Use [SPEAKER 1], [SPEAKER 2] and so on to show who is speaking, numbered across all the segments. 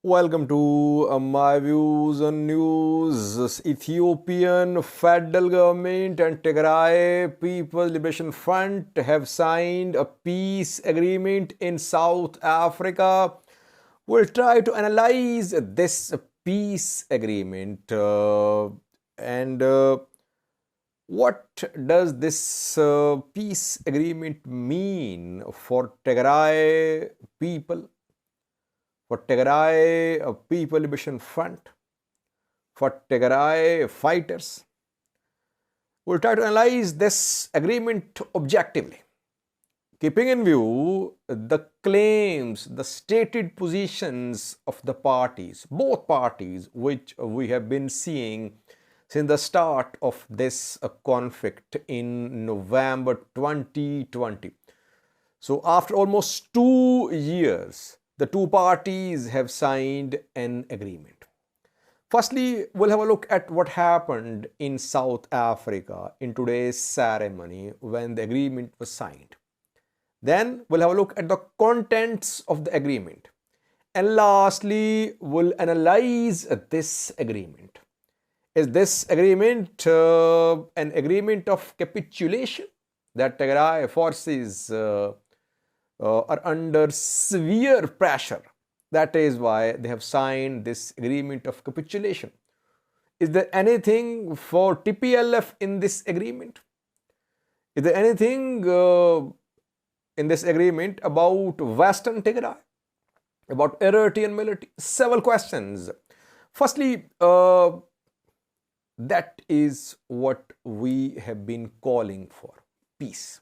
[SPEAKER 1] Welcome to my views on news. Ethiopian federal government and Tigray People's Liberation Front have signed a peace agreement in South Africa. We'll try to analyze this peace agreement and what does this peace agreement mean for Tigray people, for Tigray People Liberation Front, for Tigray fighters. We'll try to analyze this agreement objectively, keeping in view the claims, the stated positions of the parties, both parties, which we have been seeing since the start of this conflict in November 2020. So, after almost 2 years, the two parties have signed an agreement. Firstly, we'll have a look at what happened in South Africa in today's ceremony when the agreement was signed. Then we'll have a look at the contents of the agreement. And lastly, we'll analyze this agreement. Is this agreement an agreement of capitulation, that Tigray forces are under severe pressure? That is why they have signed this agreement of capitulation. Is there anything for TPLF in this agreement? Is there anything in this agreement about Western Tigray, about Eritrean military? Several questions. Firstly, that is what we have been calling for: peace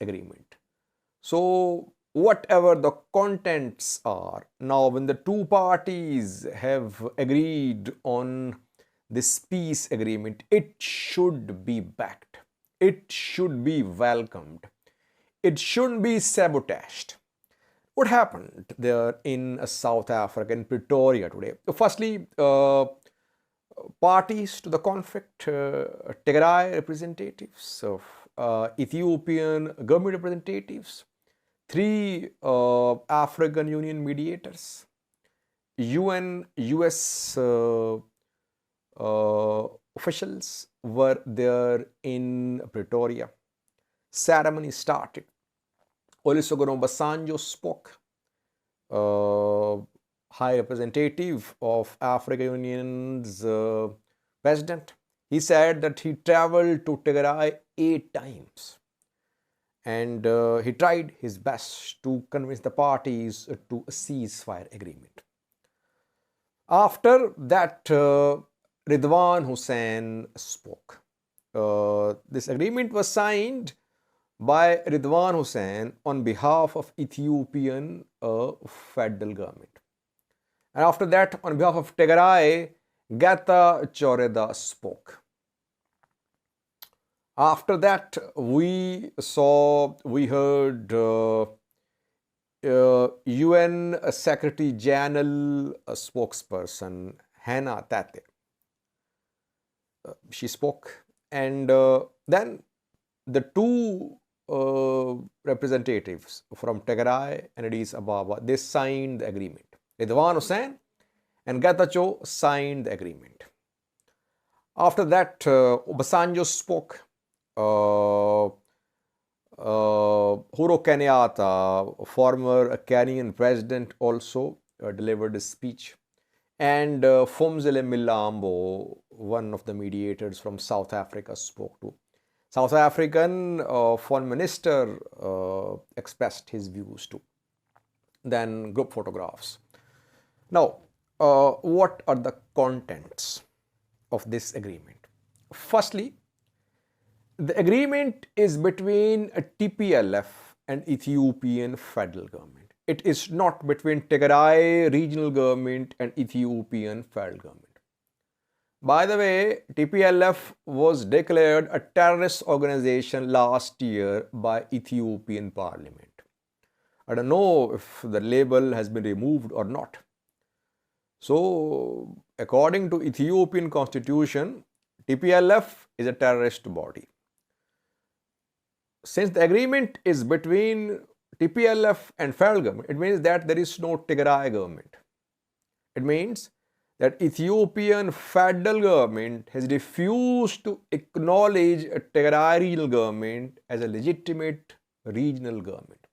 [SPEAKER 1] agreement. So whatever the contents are, now when the two parties have agreed on this peace agreement, it should be backed, it should be welcomed, it shouldn't be sabotaged. What happened there in South Africa, in Pretoria today? Firstly, parties to the conflict, Tigray representatives, Ethiopian government representatives, three African Union mediators, UN, US officials were there in Pretoria. Ceremony started. Olusegun Obasanjo spoke. High representative of African Union's president. He said that he traveled to Tigray 8 times and he tried his best to convince the parties to a ceasefire agreement. After that, Ridwan Hussein spoke. This agreement was signed by Ridwan Hussein on behalf of Ethiopian federal government. And after that, on behalf of Tigray, Geta Choreda spoke. After that, we heard UN Secretary General spokesperson Hannah Tate. She spoke, and then the two representatives from Tigray and Addis Ababa, they signed the agreement. Ridwan Hussein and Getachew signed the agreement. After that, Obasanjo spoke. Uhuru Kenyatta, former Kenyan president, also delivered a speech. And Fumzile Milambo, one of the mediators from South Africa, spoke too. South African foreign minister expressed his views too. Then group photographs. Now, what are the contents of this agreement? Firstly, the agreement is between a TPLF and Ethiopian federal government. It is not between Tigray regional government and Ethiopian federal government. By the way, TPLF was declared a terrorist organization last year by Ethiopian parliament. I don't know if the label has been removed or not. So, according to Ethiopian constitution, TPLF is a terrorist body. Since the agreement is between TPLF and federal government, it means that there is no Tigray government. It means that Ethiopian federal government has refused to acknowledge a Tigray regional government as a legitimate regional government.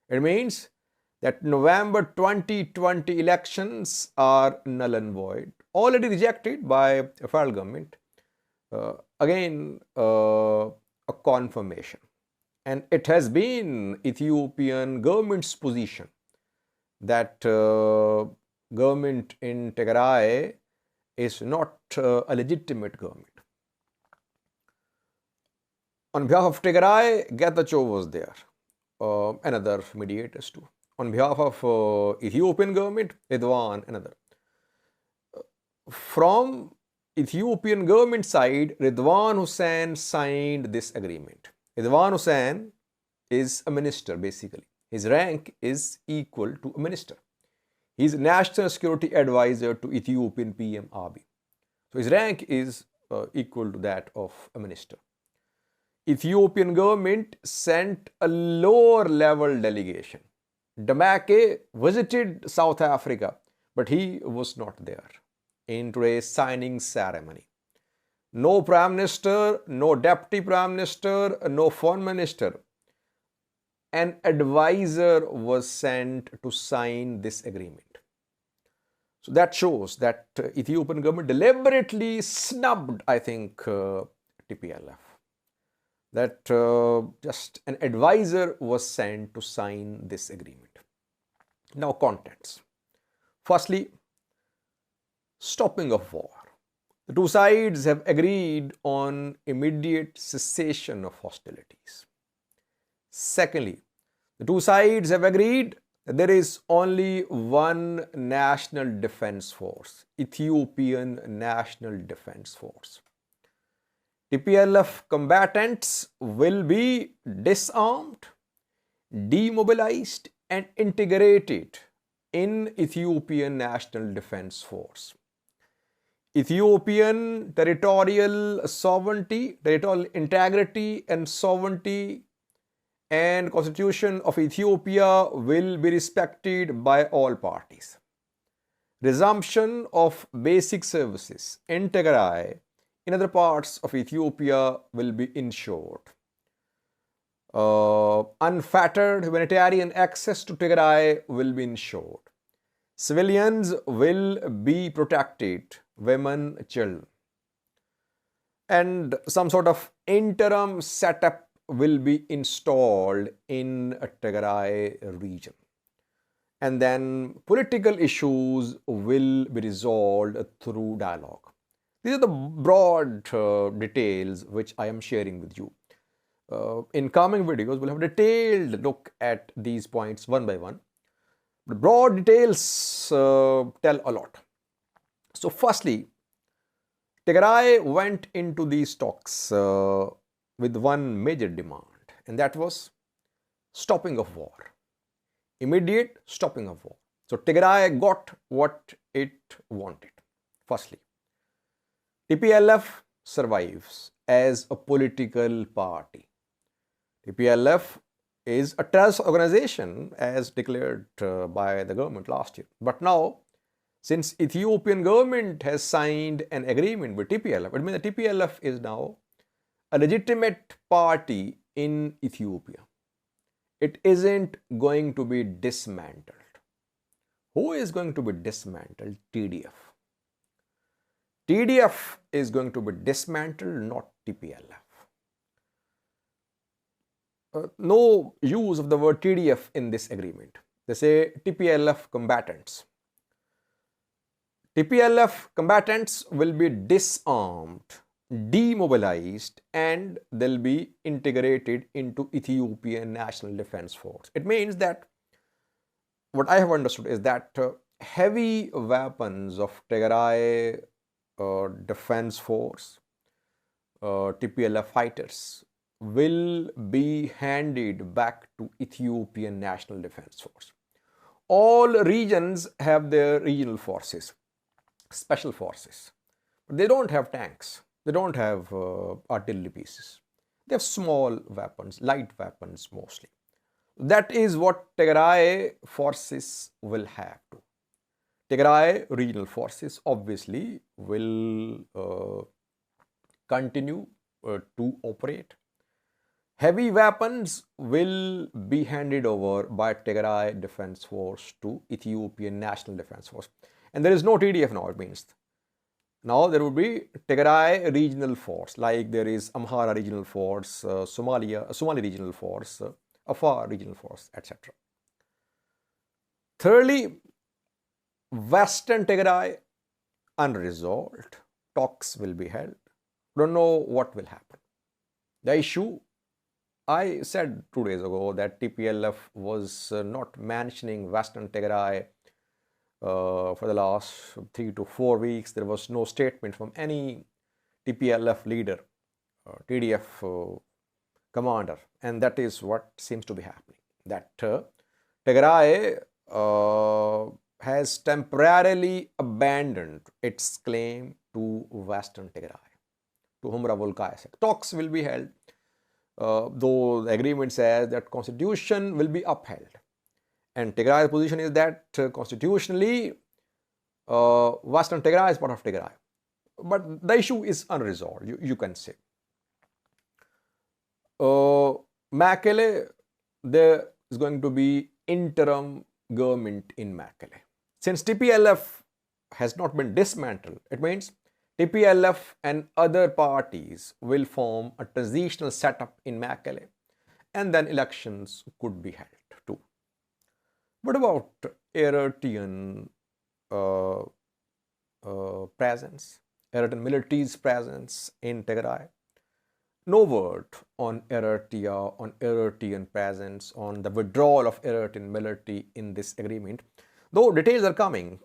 [SPEAKER 1] It means that November 2020 elections are null and void, already rejected by the federal government. Again, a confirmation. And it has been Ethiopian government's position that government in Tigray is not a legitimate government. On behalf of Tigray, Getachew was there, another mediators too. On behalf of Ethiopian government, Ridwan, another. From Ethiopian government side, Ridwan Hussein signed this agreement. Ridwan Hussein is a minister basically. His rank is equal to a minister. He is national security advisor to Ethiopian PM Abiy. So his rank is equal to that of a minister. Ethiopian government sent a lower level delegation. Damake visited South Africa, but he was not there in today's signing ceremony. No Prime Minister, no Deputy Prime Minister, no Foreign Minister. An advisor was sent to sign this agreement. So that shows that Ethiopian government deliberately snubbed, I think, TPLF. That just an advisor was sent to sign this agreement. Now, contents. Firstly, stopping of war. The two sides have agreed on immediate cessation of hostilities. Secondly, the two sides have agreed that there is only one national defense force, Ethiopian National Defense Force. TPLF combatants will be disarmed, demobilized and integrated in Ethiopian National Defense Force. Ethiopian territorial sovereignty, territorial integrity and sovereignty and constitution of Ethiopia will be respected by all parties. Resumption of basic services in Tigray in other parts of Ethiopia will be ensured. Unfettered humanitarian access to Tigray will be ensured. Civilians will be protected, women, children. And some sort of interim setup will be installed in a Tigray region. And then political issues will be resolved through dialogue. These are the broad details which I am sharing with you. In coming videos, we'll have a detailed look at these points one by one. The broad details tell a lot. So firstly, Tigray went into these talks with one major demand, and that was stopping of war. Immediate stopping of war. So Tigray got what it wanted. Firstly, TPLF survives as a political party. TPLF is a terrorist organization as declared by the government last year. But now, since Ethiopian government has signed an agreement with TPLF, it means the TPLF is now a legitimate party in Ethiopia. It isn't going to be dismantled. Who is going to be dismantled? TDF. TDF is going to be dismantled, not TPLF. No use of the word TDF in this agreement. They say TPLF combatants. TPLF combatants will be disarmed, demobilized, and they'll be integrated into Ethiopian National Defense Force. It means that what I have understood is that heavy weapons of Tigray Defense Force, TPLF fighters, will be handed back to Ethiopian National Defense Force. All regions have their regional forces, special forces. But they don't have tanks. They don't have artillery pieces. They have small weapons, light weapons mostly. That is what Tigray forces will have to. Tigray regional forces obviously will continue to operate. Heavy weapons will be handed over by Tigray Defense Force to Ethiopian National Defense Force. And there is no TDF now, it means. Now there would be Tigray regional force, like there is Amhara regional force, Somali regional force, Afar regional force, etc. Thirdly, Western Tigray, unresolved. Talks will be held. Don't know what will happen. The issue, I said 2 days ago that TPLF was not mentioning Western Tigray for the last 3 to 4 weeks. There was no statement from any TPLF leader, TDF commander, and that is what seems to be happening. That Tigray has temporarily abandoned its claim to Western Tigray, to Humra Volkaya. Talks will be held, though the agreement says that constitution will be upheld. And Tigray's position is that constitutionally, Western Tigray is part of Tigray. But the issue is unresolved, you can say. Mekelle, there is going to be interim government in Mekelle. Since TPLF has not been dismantled, it means TPLF and other parties will form a transitional setup in Mekelle, and then elections could be held too. What about Eritrean presence, Eritrean military's presence in Tigray? No word on Eritrea, on Eritrean presence, on the withdrawal of Eritrean military in this agreement. Though details are coming,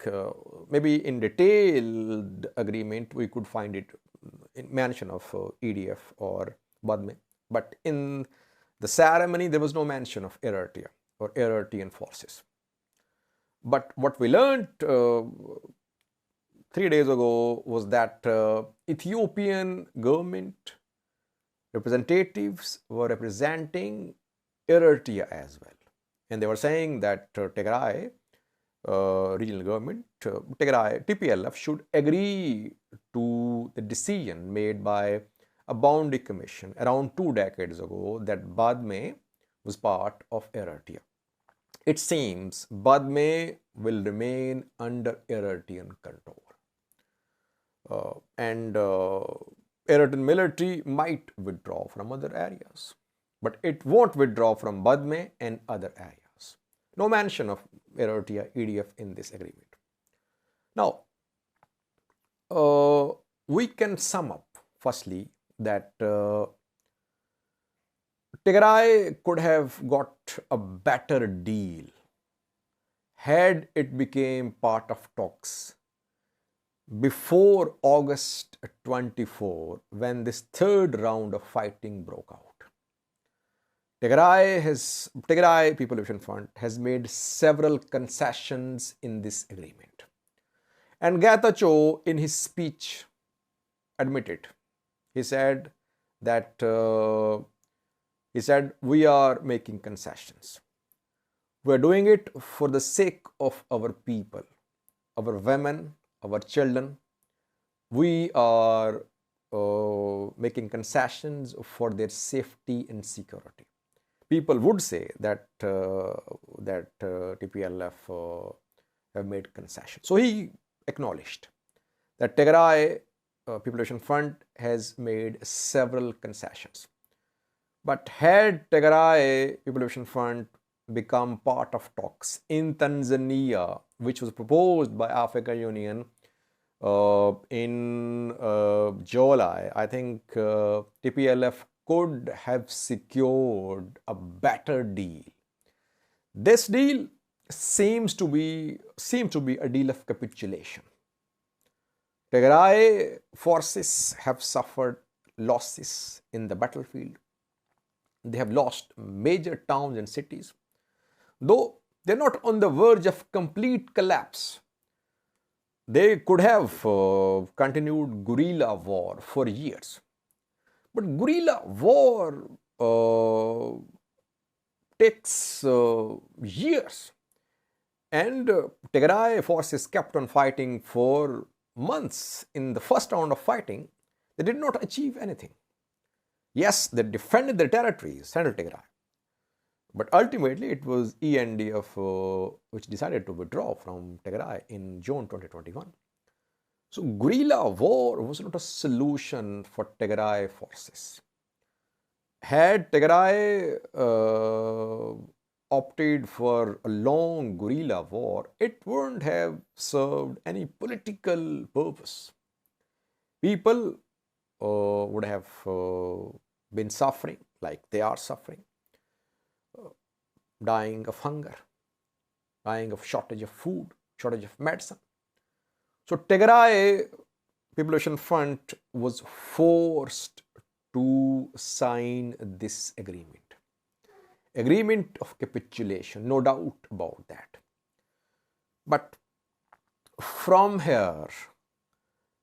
[SPEAKER 1] maybe in detailed agreement we could find it in mention of EDF or Badme. But in the ceremony there was no mention of Eritrea or Eritrean forces. But what we learned 3 days ago was that Ethiopian government representatives were representing Eritrea as well. And they were saying that Tigray regional government, Tigray, TPLF should agree to the decision made by a boundary commission around 2 decades ago that Badme was part of Eritrea. It seems Badme will remain under Eritrean control. And Eritrean military might withdraw from other areas, but it won't withdraw from Badme and other areas. No mention of Eritrea, EDF in this agreement. Now, we can sum up firstly that Tigray could have got a better deal had it became part of talks before August 24, when this third round of fighting broke out. Tigray People Liberation Front has made several concessions in this agreement. And Getachew, in his speech, admitted. He said that we are making concessions. We are doing it for the sake of our people, our women, our children. We are making concessions for their safety and security. People would say that TPLF have made concessions. So he acknowledged that Tigray People Liberation Front has made several concessions. But had Tigray People Liberation Front become part of talks in Tanzania, which was proposed by African Union in July, I think TPLF could have secured a better deal. This deal seems to be a deal of capitulation. Tigray forces have suffered losses in the battlefield. They have lost major towns and cities. Though they're not on the verge of complete collapse, they could have continued guerrilla war for years. But guerrilla war takes years. And Tigray forces kept on fighting for months. In the first round of fighting, they did not achieve anything. Yes, they defended their territories, Central Tigray, but ultimately it was ENDF which decided to withdraw from Tigray in June 2021. So guerrilla war was not a solution for Tigray forces. Had Tigray opted for a long guerrilla war, it wouldn't have served any political purpose. People would have been suffering like they are suffering, dying of hunger, dying of shortage of food, shortage of medicine. So Tigray Population Front was forced to sign this agreement of capitulation, no doubt about that. But from here,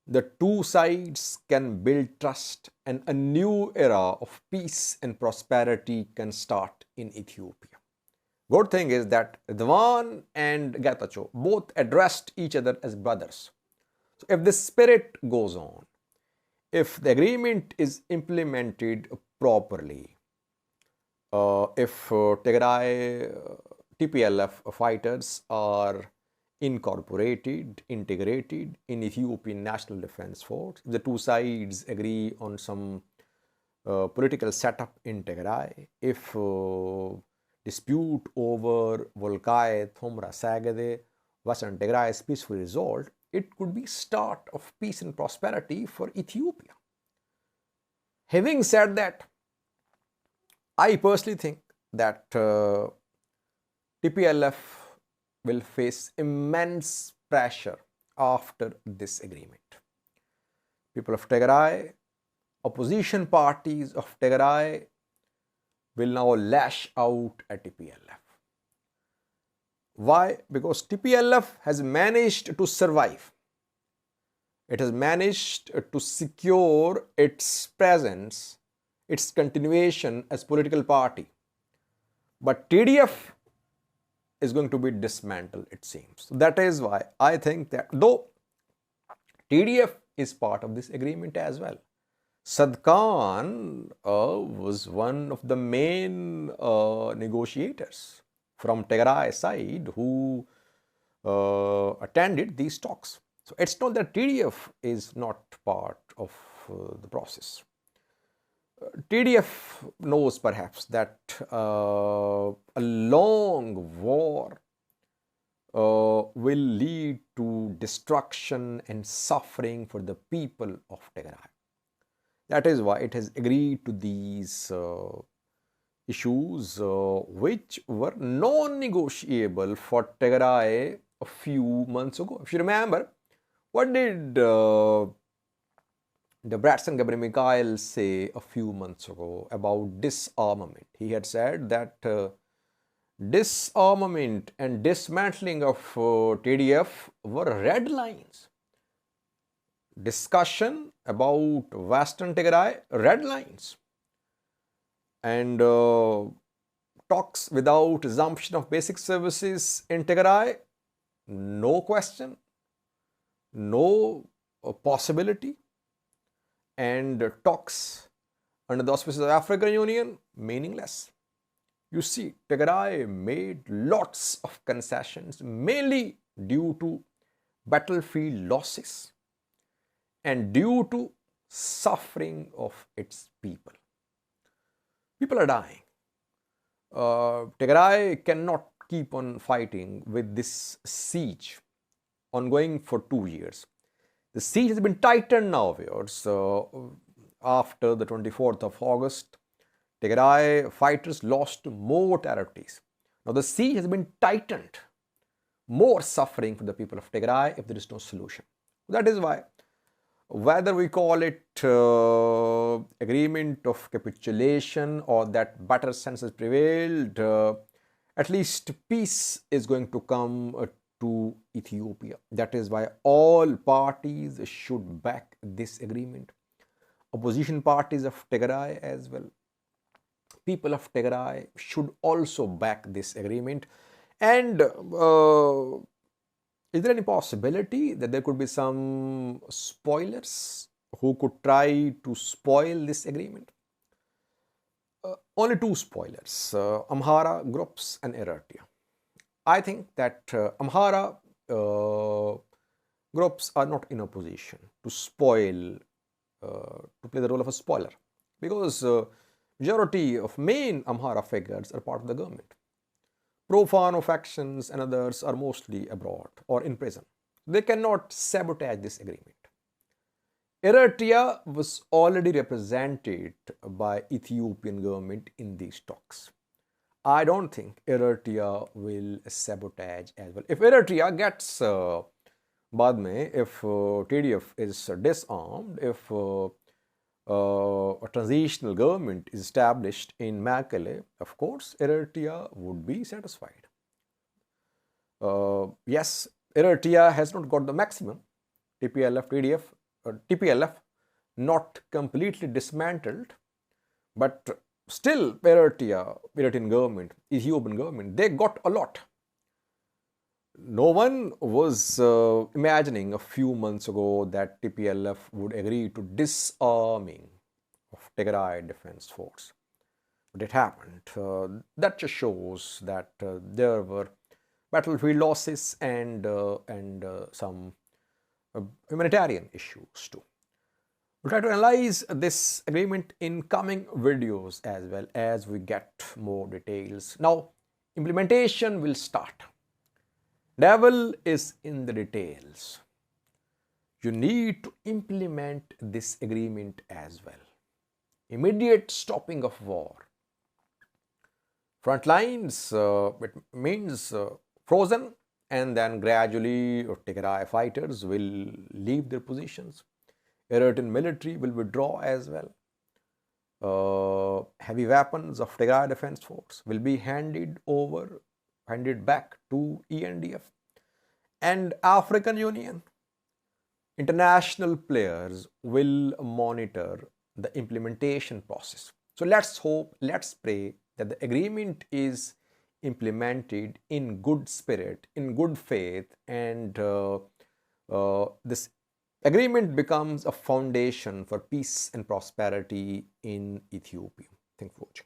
[SPEAKER 1] the two sides can build trust and a new era of peace and prosperity can start in Ethiopia. Good thing is that Ridwan and Getachew both addressed each other as brothers. So if this spirit goes on, if the agreement is implemented properly, if Tigray TPLF fighters are incorporated, integrated in Ethiopian National Defense Force, if the two sides agree on some political setup in Tigray, if dispute over Volkai, Thomra, Sagade, Western Tigray is peacefully resolved, it could be start of peace and prosperity for Ethiopia. Having said that, I personally think that TPLF will face immense pressure after this agreement. People of Tigray, opposition parties of Tigray will now lash out at TPLF. Why? Because TPLF has managed to survive. It has managed to secure its presence, its continuation as political party. But TDF is going to be dismantled, it seems. So that is why I think that though TDF is part of this agreement as well, Sadkan was one of the main negotiators from Tigray side who attended these talks. So it's not that TDF is not part of the process. TDF knows perhaps that a long war will lead to destruction and suffering for the people of Tigray. That is why it has agreed to these issues which were non-negotiable for Tigray a few months ago. If you remember, what did the Bratson Gabriel Mikhail say a few months ago about disarmament? He had said that disarmament and dismantling of TDF were red lines. Discussion about Western Tigray, red lines. And talks without resumption of basic services in Tigray, no question, no possibility. And talks under the auspices of African Union, meaningless. You see, Tigray made lots of concessions, mainly due to battlefield losses and due to suffering of its people. People are dying. Tigray cannot keep on fighting with this siege ongoing for 2 years. The siege has been tightened now, viewers. After the 24th of August, Tigray fighters lost more territories. Now the siege has been tightened. More suffering for the people of Tigray if there is no solution. That is why, whether we call it agreement of capitulation or that better sense has prevailed, at least peace is going to come to Ethiopia. That is why all parties should back this agreement. Opposition parties of Tigray as well. People of Tigray should also back this agreement And is there any possibility that there could be some spoilers who could try to spoil this agreement? Only two spoilers, Amhara groups and Eritrea. I think that Amhara groups are not in a position to spoil, to play the role of a spoiler, because majority of main Amhara figures are part of the government. Pro-Fano factions and others are mostly abroad or in prison. They cannot sabotage this agreement. Eritrea was already represented by Ethiopian government in these talks. I don't think Eritrea will sabotage as well. If Eritrea gets Badme, if TDF is disarmed, if a transitional government is established in Mekelle, of course, Eritrea would be satisfied. Yes, Eritrea has not got the maximum. TPLF, TDF, TPLF not completely dismantled, but still Eritrean government, Ethiopian government, they got a lot. No one was imagining a few months ago that TPLF would agree to disarming of Tigray Defense Force. But it happened. That just shows that there were battlefield losses and some humanitarian issues too. We'll try to analyze this agreement in coming videos as well as we get more details. Now, implementation will start. Devil is in the details. You need to implement this agreement as well. Immediate stopping of war. Front lines, it means frozen, and then gradually Tigray fighters will leave their positions. Eritrean military will withdraw as well. Heavy weapons of Tigray Defense Force will be handed back to ENDF. And African Union, international players will monitor the implementation process. So let's hope, let's pray that the agreement is implemented in good spirit, in good faith, and this agreement becomes a foundation for peace and prosperity in Ethiopia. Thanks for watching.